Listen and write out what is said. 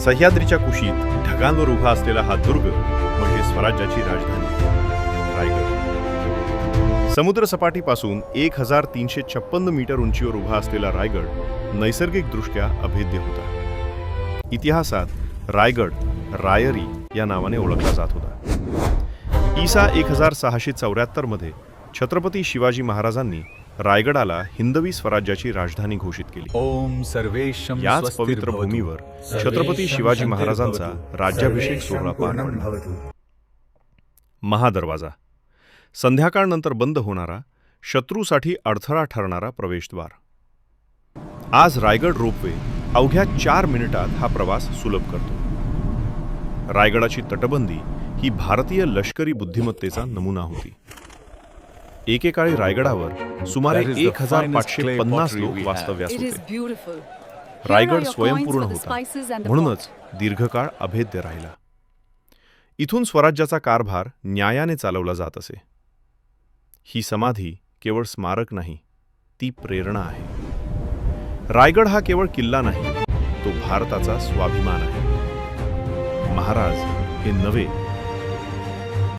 सह्याद्रीच्या कुशीत ढगांवर उभा असलेला हा दुर्ग म्हणजे स्वराज्याची राजधानी रायगड. समुद्रसपाटीपासून 1356 मीटर उंचीवर उभा असलेला रायगड नैसर्गिकदृष्ट्या अभेद्य होता. इतिहासात रायगड रायरी या नावाने ओळखला जात होता. ईसा 1674 मध्ये छत्रपती शिवाजी महाराजांनी रायगडाला हिंदवी स्वराज्याची राजधानी घोषित केली. ओम सर्वेशम याच पवित्र भूमीवर छत्रपती शिवाजी महाराजांचा राज्याभिषेक सोहळा पार पडला. महादरवाजा, संध्याकाळनंतर बंद होणारा, शत्रूसाठी अडथळा ठरणारा प्रवेशद्वार. आज रायगड रोपवे अवघ्या 4 मिनिटात हा प्रवास सुलभ करतो. रायगडाची तटबंदी ही भारतीय लष्करी बुद्धिमत्तेचा नमुना होती. एकेकाळी रायगडावर सुमारे 1550 लोक वास्तव्यास होते. रायगड स्वयंपूर्ण होता, म्हणूनच दीर्घकाळ अभेद्य राहिला. इथून स्वराज्याचा कारभार न्यायाने चालवला जात असे. ही समाधी केवळ स्मारक नाही, ती प्रेरणा आहे. रायगड हा केवळ किल्ला नाही, तो भारताचा स्वाभिमान आहे. महाराज हे नवे